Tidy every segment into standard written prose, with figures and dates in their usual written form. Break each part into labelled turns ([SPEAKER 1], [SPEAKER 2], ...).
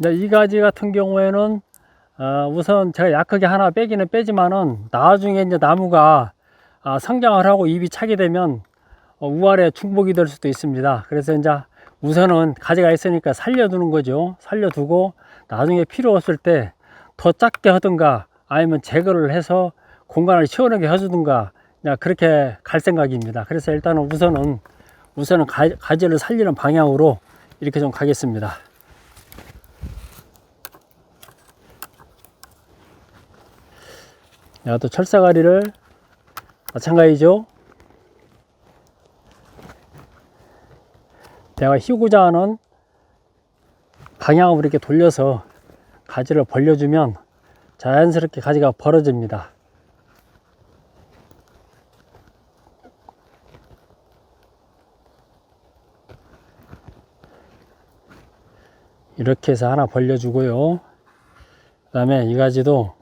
[SPEAKER 1] 이제 이 가지 같은 경우에는 우선 제가 약하게 하나 빼기는 빼지만은 나중에 이제 나무가 성장을 하고 잎이 차게 되면 우아래 중복이 될 수도 있습니다. 그래서 이제 우선은 가지가 있으니까 살려두는 거죠. 살려두고 나중에 필요 없을 때 더 작게 하든가 아니면 제거를 해서 공간을 시원하게 해주든가 그렇게 갈 생각입니다. 그래서 일단은 우선은 가지를 살리는 방향으로 이렇게 좀 가겠습니다. 또 철사가리를 마찬가지죠. 내가 휘고자 하는 방향으로 이렇게 돌려서 가지를 벌려주면 자연스럽게 가지가 벌어집니다. 이렇게 해서 하나 벌려주고요. 그 다음에 이 가지도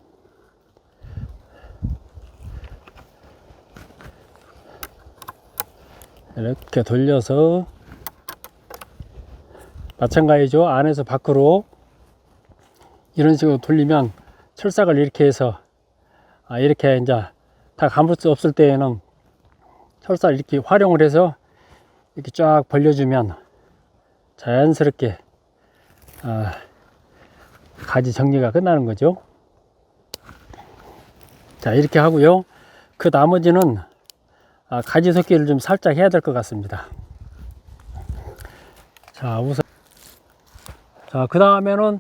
[SPEAKER 1] 이렇게 돌려서 마찬가지죠. 안에서 밖으로 이런 식으로 돌리면 철삭을 이렇게 해서 이렇게 이제 다 감을 수 없을 때에는 철사를 이렇게 활용을 해서 이렇게 쫙 벌려주면 자연스럽게 가지 정리가 끝나는 거죠. 자, 이렇게 하고요. 그 나머지는 가지 섞기를 좀 살짝 해야 될 것 같습니다. 자, 우선 그 다음에는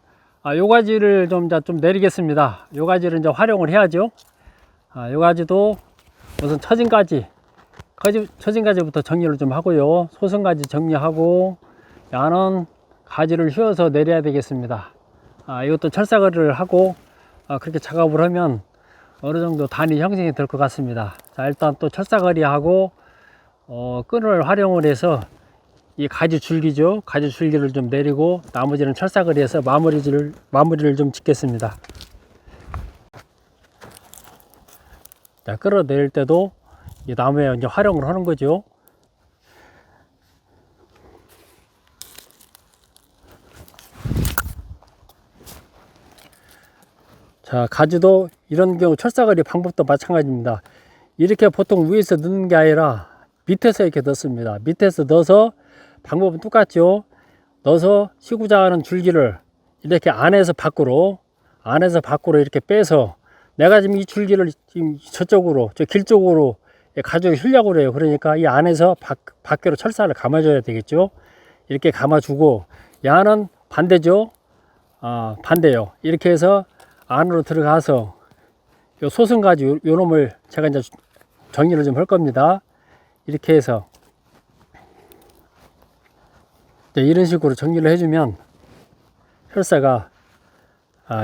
[SPEAKER 1] 요 가지를 좀 내리겠습니다. 요 가지를 이제 활용을 해야죠. 요 가지도 우선 처진 가지부터 정리를 좀 하고요. 소성 가지 정리하고 야는 가지를 휘어서 내려야 되겠습니다. 이것도 철사거리를 하고 그렇게 작업을 하면 어느 정도 단이 형성이 될 것 같습니다. 자, 일단 또 철사거리하고 끈을 활용을 해서 이 가지 줄기죠. 가지 줄기를 좀 내리고 나머지는 철사거리에서 마무리를 좀 짓겠습니다. 자, 끌어내릴 때도 이 나무에 이제 활용을 하는 거죠. 자, 가지도 이런 경우 철사거리 방법도 마찬가지입니다. 이렇게 보통 위에서 넣는 게 아니라 밑에서 이렇게 넣습니다. 밑에서 넣어서 방법은 똑같죠. 넣어서 쉬고자 하는 줄기를 이렇게 안에서 밖으로 이렇게 빼서 내가 지금 이 줄기를 지금 저쪽으로 저 길 쪽으로 가지고 흘려고 그래요. 그러니까 이 안에서 밖으로 철사를 감아줘야 되겠죠. 이렇게 감아주고 야는 반대죠. 반대요. 이렇게 해서 안으로 들어가서 요 소승가지 요 놈을 제가 이제 정리를 좀 할 겁니다. 이렇게 해서 이런 식으로 정리를 해주면 철사가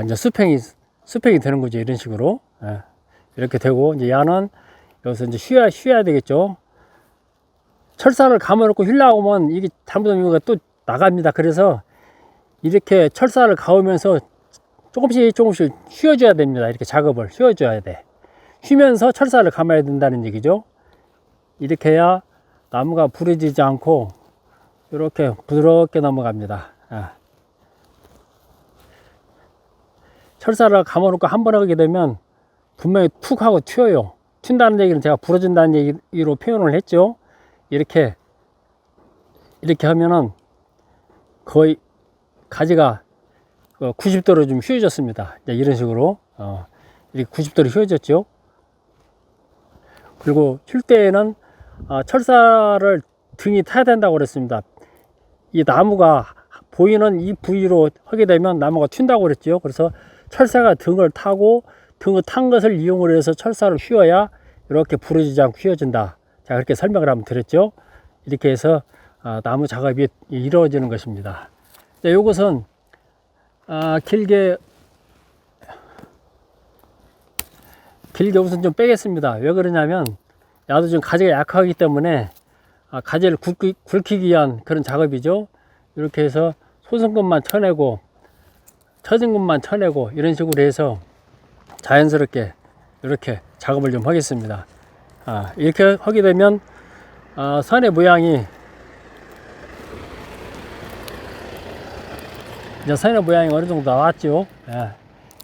[SPEAKER 1] 이제 수평이 되는 거죠. 이런 식으로 이렇게 되고 이제 야는 여기서 이제 쉬어야 되겠죠. 철사를 감아놓고 휘려고 하면 이게 잘못하면 이유가 또 나갑니다. 그래서 이렇게 철사를 감으면서 조금씩 쉬어줘야 됩니다. 이렇게 작업을 쉬어줘야 돼. 쉬면서 철사를 감아야 된다는 얘기죠. 이렇게 해야 나무가 부러지지 않고 이렇게 부드럽게 넘어갑니다. 철사를 감아놓고 한 번 하게 되면 분명히 툭 하고 튀어요. 튄다는 얘기는 제가 부러진다는 얘기로 표현을 했죠. 이렇게 하면은 거의 가지가 90도로 좀 휘어졌습니다. 이런 식으로 이렇게 90도로 휘어졌죠. 그리고 휠 때에는 철사를 등이 타야 된다고 그랬습니다. 이 나무가 보이는 이 부위로 하게 되면 나무가 튄다고 그랬죠. 그래서 철사가 등을 타고 등을 탄 것을 이용을 해서 철사를 휘어야 이렇게 부러지지 않고 휘어진다. 자, 그렇게 설명을 한번 드렸죠. 이렇게 해서 나무 작업이 이루어지는 것입니다. 자, 요것은 길게 우선 좀 빼겠습니다. 왜 그러냐면 야도 좀 가지가 약하기 때문에 가지를 굵히기 위한 그런 작업이죠. 이렇게 해서 솟은 것만 쳐내고 처진 것만 쳐내고 이런 식으로 해서 자연스럽게 이렇게 작업을 좀 하겠습니다. 이렇게 하게 되면 선의 모양이 이제 선의 모양이 어느 정도 나왔죠. 예.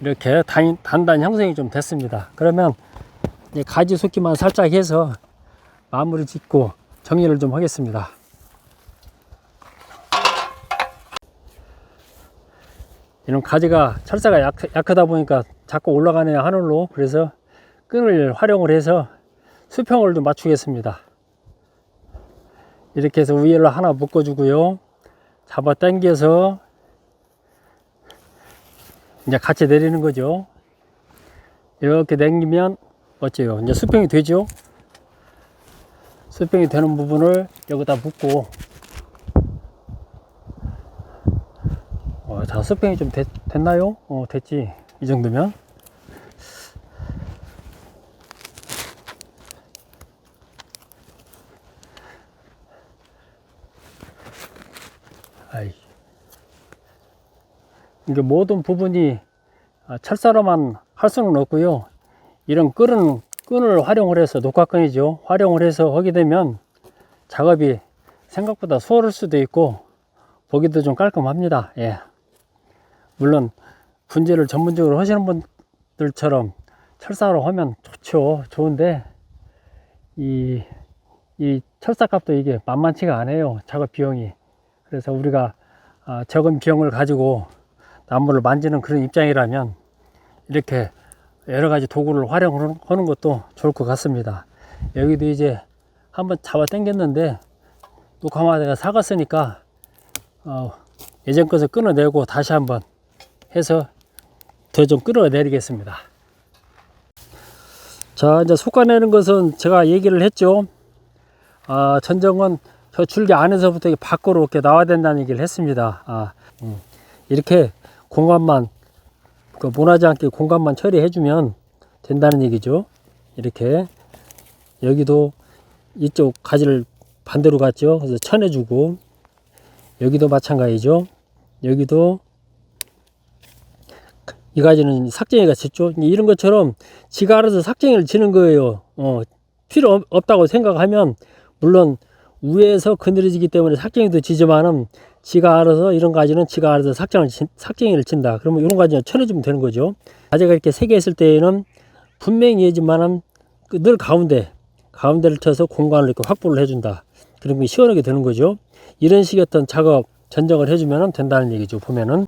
[SPEAKER 1] 이렇게 단단 형성이 좀 됐습니다. 그러면 이제 가지 솟기만 살짝 해서 마무리 짓고 정리를 좀 하겠습니다. 이런 가지가 철사가 약하다 보니까 자꾸 올라가네요, 하늘로. 그래서 끈을 활용을 해서 수평을 좀 맞추겠습니다. 이렇게 해서 위에를 하나 묶어주고요. 잡아 당겨서 이제 같이 내리는 거죠. 이렇게 당기면 어째요? 이제 수평이 되죠. 수평이 되는 부분을 여기다 묶고, 자, 수평이 좀 됐나요? 됐지. 이 정도면. 아이. 이게 모든 부분이 철사로만 할 수는 없고요. 이런 끈을 활용을 해서, 녹화끈이죠. 활용을 해서 하게 되면 작업이 생각보다 수월할 수도 있고 보기도 좀 깔끔합니다. 예. 물론 분재를 전문적으로 하시는 분들처럼 철사로 하면 좋죠. 좋은데 이 철사값도 이게 만만치가 않아요. 작업 비용이. 그래서 우리가 적은 비용을 가지고 나무를 만지는 그런 입장이라면 이렇게 여러 가지 도구를 활용하는 것도 좋을 것 같습니다. 여기도 이제 한번 잡아 당겼는데 녹화마다가 사갔으니까 예전 것을 끊어내고 다시 한번 해서 더 좀 끌어내리겠습니다. 자, 이제 솎아내는 것은 제가 얘기를 했죠. 전정은 저 줄기 안에서부터 밖으로 이렇게 나와야 된다는 얘기를 했습니다. 이렇게 공간만, 모나지 않게 공간만 처리해주면 된다는 얘기죠. 이렇게 여기도 이쪽 가지를 반대로 갔죠. 그래서 쳐내주고, 여기도 마찬가지죠. 여기도 이 가지는 삭쟁이가 짙죠. 이런 것처럼 지가 알아서 삭쟁이를 치는 거예요. 필요 없다고 생각하면, 물론 위에서 그늘지기 때문에 삭쟁이도 지지만은 지가 알아서 이런 가지는 지가 알아서 삭쟁이를 친다. 그러면 이런 가지는 쳐내주면 되는 거죠. 가지가 이렇게 세 개 있을 때에는 분명히 얘지만은 늘 가운데를 쳐서 공간을 이렇게 확보를 해준다. 그러면 시원하게 되는 거죠. 이런 식의 어떤 작업 전정을 해주면 된다는 얘기죠. 보면은.